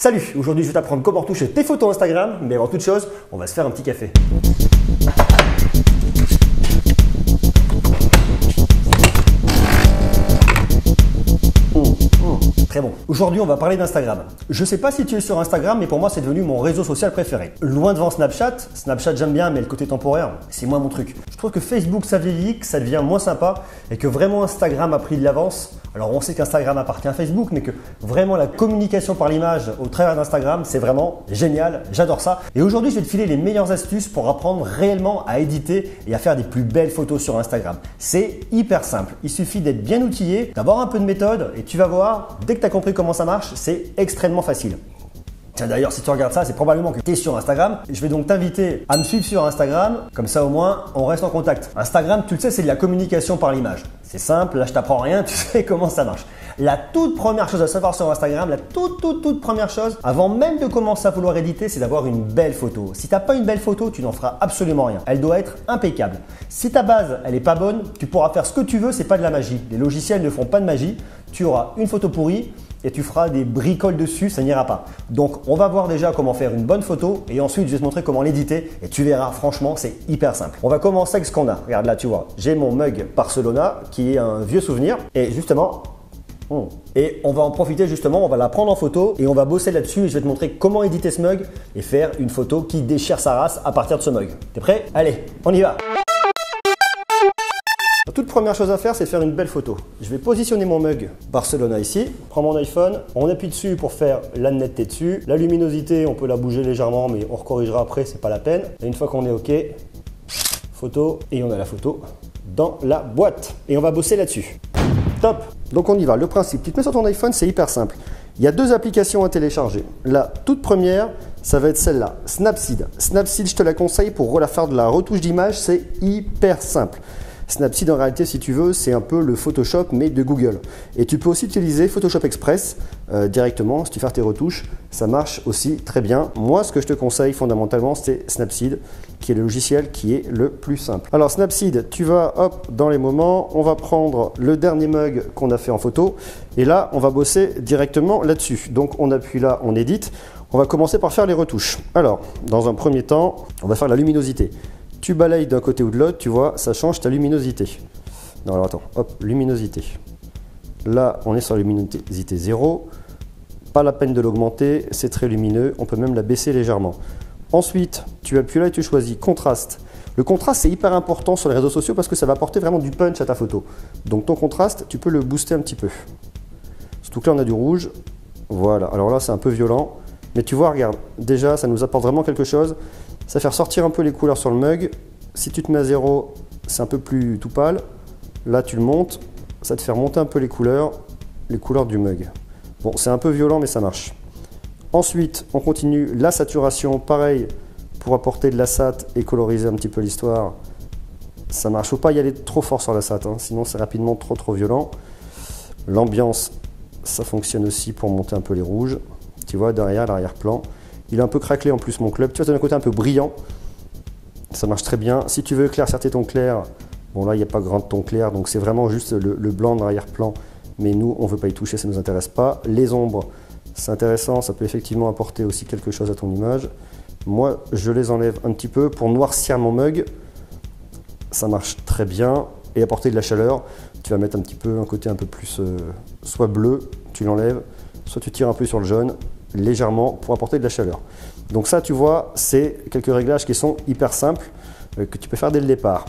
Salut, aujourd'hui je vais t'apprendre comment retoucher tes photos Instagram, mais avant toute chose, on va se faire un petit café. Très bon. Aujourd'hui, on va parler d'Instagram. Je sais pas si tu es sur Instagram, mais pour moi, c'est devenu mon réseau social préféré. Loin devant Snapchat. Snapchat, j'aime bien, mais le côté temporaire, c'est moins mon truc. Je trouve que Facebook, ça vieillit, que ça devient moins sympa et que vraiment Instagram a pris de l'avance. Alors, on sait qu'Instagram appartient à Facebook, mais que vraiment la communication par l'image au travers d'Instagram, c'est vraiment génial. J'adore ça. Et aujourd'hui, je vais te filer les meilleures astuces pour apprendre réellement à éditer et à faire des plus belles photos sur Instagram. C'est hyper simple. Il suffit d'être bien outillé, d'avoir un peu de méthode et tu vas voir, dès que tu as compris comment ça marche, c'est extrêmement facile. Tiens, d'ailleurs, si tu regardes ça, c'est probablement que tu es sur Instagram. Je vais donc t'inviter à me suivre sur Instagram. Comme ça, au moins, on reste en contact. Instagram, tu le sais, c'est de la communication par l'image. C'est simple, là, je t'apprends rien, tu sais comment ça marche. La toute première chose à savoir sur Instagram, la toute première chose, avant même de commencer à vouloir éditer, c'est d'avoir une belle photo. Si tu n'as pas une belle photo, tu n'en feras absolument rien. Elle doit être impeccable. Si ta base, elle n'est pas bonne, tu pourras faire ce que tu veux, c'est pas de la magie. Les logiciels ne font pas de magie. Tu auras une photo pourrie et tu feras des bricoles dessus, ça n'ira pas. Donc, on va voir déjà comment faire une bonne photo et ensuite, je vais te montrer comment l'éditer et tu verras, franchement, c'est hyper simple. On va commencer avec ce qu'on a. Regarde là, tu vois, j'ai mon mug Barcelona qui est un vieux souvenir et justement, et on va en profiter justement, on va la prendre en photo et on va bosser là-dessus et je vais te montrer comment éditer ce mug et faire une photo qui déchire sa race à partir de ce mug. T'es prêt? Allez, on y va! La toute première chose à faire, c'est faire une belle photo. Je vais positionner mon mug Barcelona ici, prends mon iPhone, on appuie dessus pour faire la netteté dessus. La luminosité, on peut la bouger légèrement, mais on recorrigera après, c'est pas la peine. Et une fois qu'on est OK, photo, et on a la photo dans la boîte. Et on va bosser là-dessus. Top! Donc on y va. Le principe, tu te mets sur ton iPhone, c'est hyper simple. Il y a deux applications à télécharger. La toute première, ça va être celle-là, Snapseed. Snapseed, je te la conseille pour faire de la retouche d'image, c'est hyper simple. Snapseed, en réalité, si tu veux, c'est un peu le Photoshop, mais de Google. Et tu peux aussi utiliser Photoshop Express directement. Si tu fais tes retouches, ça marche aussi très bien. Moi, ce que je te conseille fondamentalement, c'est Snapseed, qui est le logiciel qui est le plus simple. Alors, Snapseed, tu vas, hop, dans les moments, on va prendre le dernier mug qu'on a fait en photo. Et là, on va bosser directement là-dessus. Donc, on appuie là, on édite. On va commencer par faire les retouches. Alors, dans un premier temps, on va faire la luminosité. Tu balayes d'un côté ou de l'autre, tu vois, ça change ta luminosité. Non, alors attends, hop, luminosité. Là, on est sur la luminosité 0. Pas la peine de l'augmenter, c'est très lumineux. On peut même la baisser légèrement. Ensuite, tu appuies là et tu choisis contraste. Le contraste, c'est hyper important sur les réseaux sociaux parce que ça va apporter vraiment du punch à ta photo. Donc ton contraste, tu peux le booster un petit peu. Surtout que là, on a du rouge. Voilà, alors là, c'est un peu violent. Mais tu vois, regarde, déjà, ça nous apporte vraiment quelque chose. Ça fait ressortir un peu les couleurs sur le mug. Si tu te mets à 0, c'est un peu plus tout pâle. Là, tu le montes. Ça te fait remonter un peu les couleurs du mug. Bon, c'est un peu violent, mais ça marche. Ensuite, on continue la saturation. Pareil, pour apporter de la sat et coloriser un petit peu l'histoire. Ça marche. Faut pas y aller trop fort sur la sat, hein, sinon c'est rapidement trop violent. L'ambiance, ça fonctionne aussi pour monter un peu les rouges. Tu vois, derrière, l'arrière-plan. Il est un peu craquelé en plus mon club. Tu vois, tu as un côté un peu brillant. Ça marche très bien. Si tu veux éclaircir tes tons clairs, bon là, il n'y a pas grand ton clair, donc c'est vraiment juste le blanc de l'arrière-plan. Mais nous, on ne veut pas y toucher, ça ne nous intéresse pas. Les ombres, c'est intéressant, ça peut effectivement apporter aussi quelque chose à ton image. Moi, je les enlève un petit peu pour noircir mon mug. Ça marche très bien. Et apporter de la chaleur, tu vas mettre un petit peu un côté un peu plus soit bleu, tu l'enlèves, soit tu tires un peu sur le jaune, légèrement pour apporter de la chaleur. Donc ça, tu vois, c'est quelques réglages qui sont hyper simples que tu peux faire dès le départ.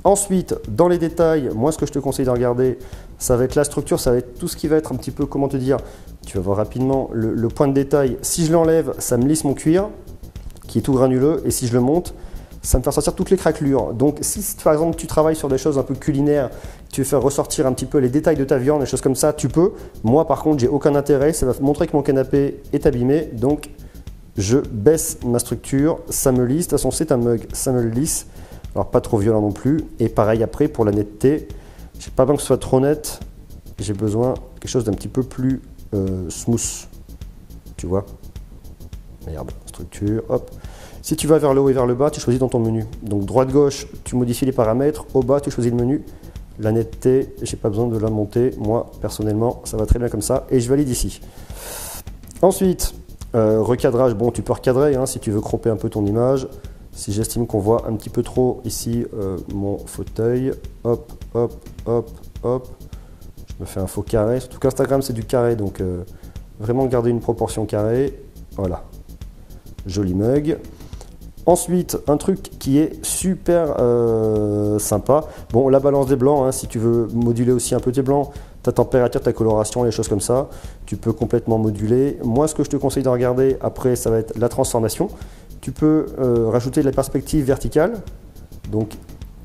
Ensuite, dans les détails, moi ce que je te conseille de regarder, ça va être la structure, ça va être tout ce qui va être un petit peu, comment te dire, tu vas voir rapidement le point de détail. Si je l'enlève, ça me lisse mon cuir qui est tout granuleux et si je le monte, ça me fait sortir toutes les craquelures. Donc si par exemple tu travailles sur des choses un peu culinaires, tu veux faire ressortir un petit peu les détails de ta viande, des choses comme ça, tu peux. Moi par contre, j'ai aucun intérêt, ça va montrer que mon canapé est abîmé, donc je baisse ma structure, ça me lisse. De toute façon, c'est un mug, ça me le lisse. Alors pas trop violent non plus. Et pareil après pour la netteté, j'ai pas besoin que ce soit trop net, j'ai besoin de quelque chose d'un petit peu plus smooth. Tu vois? Merde, structure, hop. Si tu vas vers le haut et vers le bas, tu choisis dans ton menu. Donc droite-gauche, tu modifies les paramètres. Au bas, tu choisis le menu. La netteté, je n'ai pas besoin de la monter. Moi, personnellement, ça va très bien comme ça. Et je valide ici. Ensuite, Recadrage, bon, tu peux recadrer hein, si tu veux cropper un peu ton image. Si j'estime qu'on voit un petit peu trop ici mon fauteuil, hop, hop, hop, hop, je me fais un faux carré. Surtout qu'Instagram c'est du carré, donc vraiment garder une proportion carrée. Voilà, joli mug. Ensuite, un truc qui est super sympa. Bon, la balance des blancs, hein, si tu veux moduler aussi un peu tes blancs, ta température, ta coloration, les choses comme ça, tu peux complètement moduler. Moi, ce que je te conseille de regarder après, ça va être la transformation. Tu peux rajouter de la perspective verticale. Donc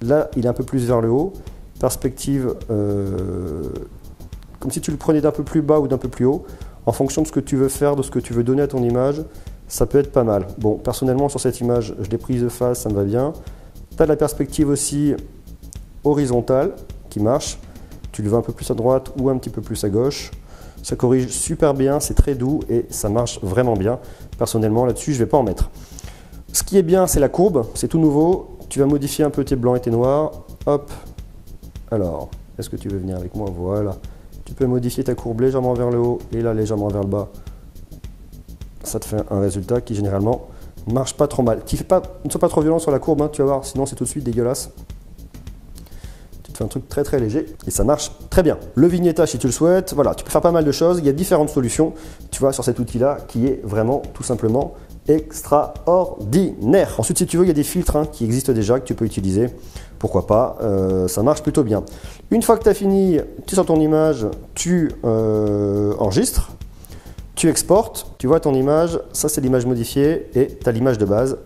là, il est un peu plus vers le haut. Perspective comme si tu le prenais d'un peu plus bas ou d'un peu plus haut. En fonction de ce que tu veux faire, de ce que tu veux donner à ton image, ça peut être pas mal. Bon, personnellement, sur cette image, je l'ai prise de face, ça me va bien. Tu as la perspective aussi horizontale qui marche. Tu le veux un peu plus à droite ou un petit peu plus à gauche. Ça corrige super bien, c'est très doux et ça marche vraiment bien. Personnellement, là-dessus, je ne vais pas en mettre. Ce qui est bien, c'est la courbe, c'est tout nouveau. Tu vas modifier un peu tes blancs et tes noirs. Hop. Alors, est-ce que tu veux venir avec moi? Voilà. Tu peux modifier ta courbe légèrement vers le haut et là légèrement vers le bas. Ça te fait un résultat qui généralement marche pas trop mal. Ne sois pas trop violent sur la courbe, hein, tu vas voir, sinon c'est tout de suite dégueulasse. Tu te fais un truc très très léger et ça marche très bien. Le vignettage si tu le souhaites, voilà, tu peux faire pas mal de choses. Il y a différentes solutions, tu vois, sur cet outil-là qui est vraiment tout simplement extraordinaire. Ensuite, si tu veux, il y a des filtres hein, qui existent déjà, que tu peux utiliser. Pourquoi pas, ça marche plutôt bien. Une fois que tu as fini, tu sors ton image, tu enregistres, tu exportes, tu vois ton image, ça c'est l'image modifiée et tu as l'image de base.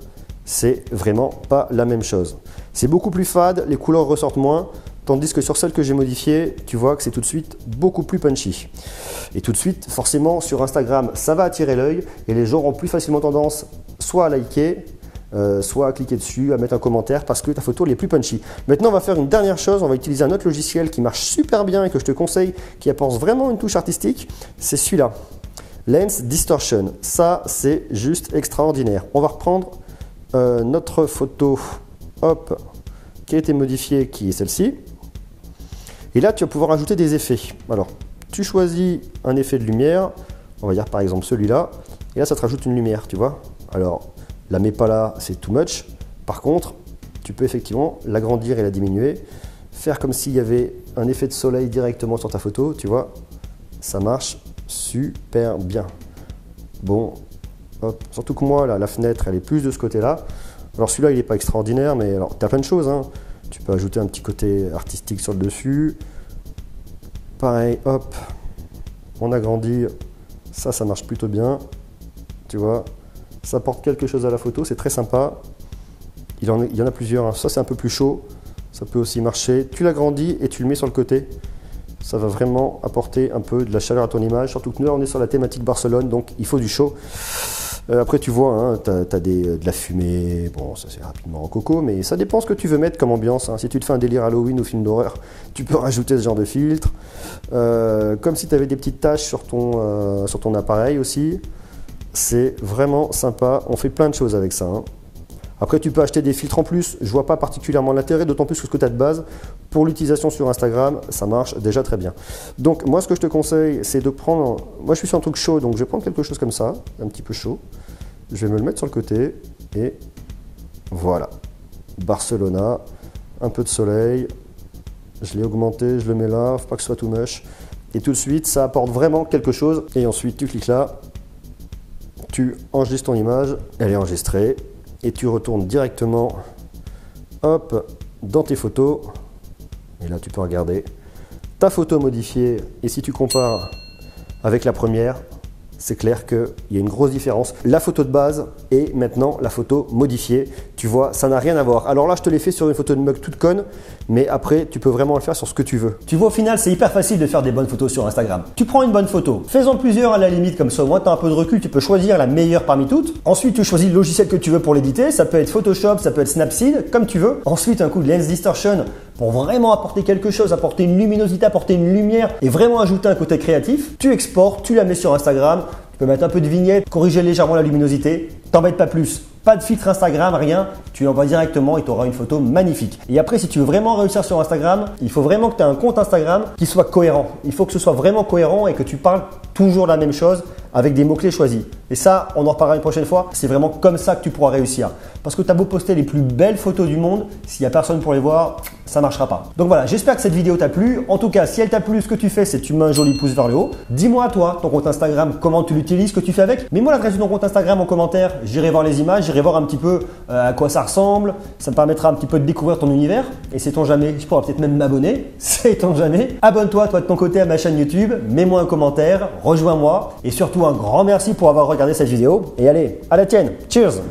C'est vraiment pas la même chose. C'est beaucoup plus fade, les couleurs ressortent moins, tandis que sur celle que j'ai modifiée, tu vois que c'est tout de suite beaucoup plus punchy. Et tout de suite, forcément, sur Instagram, ça va attirer l'œil et les gens auront plus facilement tendance soit à liker, soit à cliquer dessus, à mettre un commentaire parce que ta photo elle est plus punchy. Maintenant, on va faire une dernière chose, on va utiliser un autre logiciel qui marche super bien et que je te conseille, qui apporte vraiment une touche artistique, c'est celui-là. Lens Distortion, ça c'est juste extraordinaire. On va reprendre notre photo, hop, qui a été modifiée, qui est celle-ci. Et là, tu vas pouvoir ajouter des effets. Alors, tu choisis un effet de lumière, on va dire par exemple celui-là, et là, ça te rajoute une lumière, tu vois. Alors, la mets pas là, c'est too much. Par contre, tu peux effectivement l'agrandir et la diminuer, faire comme s'il y avait un effet de soleil directement sur ta photo, tu vois. Ça marche super bien. Bon, hop. Surtout que moi, là, la fenêtre, elle est plus de ce côté-là. Alors celui-là, il n'est pas extraordinaire, mais alors tu as plein de choses. Hein. Tu peux ajouter un petit côté artistique sur le dessus. Pareil, hop, on agrandit. Ça marche plutôt bien. Tu vois, ça apporte quelque chose à la photo, c'est très sympa. Il y en a plusieurs. Hein. Ça, c'est un peu plus chaud. Ça peut aussi marcher. Tu l'agrandis et tu le mets sur le côté. Ça va vraiment apporter un peu de la chaleur à ton image, surtout que nous, on est sur la thématique Barcelone, donc il faut du chaud. Après, tu vois, hein, tu as de la fumée, bon, ça c'est rapidement en coco, mais ça dépend ce que tu veux mettre comme ambiance. Hein. Si tu te fais un délire Halloween ou film d'horreur, tu peux rajouter ce genre de filtre. Comme si tu avais des petites taches sur ton appareil aussi. C'est vraiment sympa, on fait plein de choses avec ça. Hein. Après, tu peux acheter des filtres en plus. Je ne vois pas particulièrement l'intérêt, d'autant plus que ce que tu as de base. Pour l'utilisation sur Instagram, ça marche déjà très bien. Donc, moi, ce que je te conseille, c'est de prendre... Moi, je suis sur un truc chaud, donc je vais prendre quelque chose comme ça, un petit peu chaud. Je vais me le mettre sur le côté et voilà. Barcelona, un peu de soleil. Je l'ai augmenté, je le mets là, il ne faut pas que ce soit too much. Et tout de suite, ça apporte vraiment quelque chose. Et ensuite, tu cliques là, tu enregistres ton image, elle est enregistrée. Et tu retournes directement, hop, dans tes photos. Et là, tu peux regarder ta photo modifiée. Et si tu compares avec la première, c'est clair qu'il y a une grosse différence. La photo de base et maintenant la photo modifiée. Tu vois, ça n'a rien à voir. Alors là, je te l'ai fait sur une photo de mug toute conne, mais après, tu peux vraiment le faire sur ce que tu veux. Tu vois, au final, c'est hyper facile de faire des bonnes photos sur Instagram. Tu prends une bonne photo, fais-en plusieurs à la limite, comme ça, au moins, tu as un peu de recul, tu peux choisir la meilleure parmi toutes. Ensuite, tu choisis le logiciel que tu veux pour l'éditer. Ça peut être Photoshop, ça peut être Snapseed, comme tu veux. Ensuite, un coup de Lens Distortion pour vraiment apporter quelque chose, apporter une luminosité, apporter une lumière et vraiment ajouter un côté créatif. Tu exportes, tu la mets sur Instagram. Tu peux mettre un peu de vignette, corriger légèrement la luminosité. T'embête pas plus. Pas de filtre Instagram, rien. Tu l'envoies directement et tu auras une photo magnifique. Et après, si tu veux vraiment réussir sur Instagram, il faut vraiment que tu aies un compte Instagram qui soit cohérent. Il faut que ce soit vraiment cohérent et que tu parles toujours la même chose avec des mots-clés choisis. Et ça, on en reparlera une prochaine fois. C'est vraiment comme ça que tu pourras réussir. Parce que tu as beau poster les plus belles photos du monde, s'il n'y a personne pour les voir, ça ne marchera pas. Donc voilà, j'espère que cette vidéo t'a plu. En tout cas, si elle t'a plu, ce que tu fais, c'est que tu mets un joli pouce vers le haut. Dis-moi à toi, ton compte Instagram, comment tu l'utilises, ce que tu fais avec. Mets-moi l'adresse de ton compte Instagram en commentaire. J'irai voir les images, j'irai voir un petit peu à quoi ça ressemble. Ça me permettra un petit peu de découvrir ton univers. Et sait-on jamais, je pourrais peut-être même m'abonner. Sait-on jamais. Abonne-toi, toi de ton côté, à ma chaîne YouTube. Mets-moi un commentaire, rejoins-moi. Et surtout, un grand merci pour avoir regardé cette vidéo. Et allez, à la tienne. Cheers!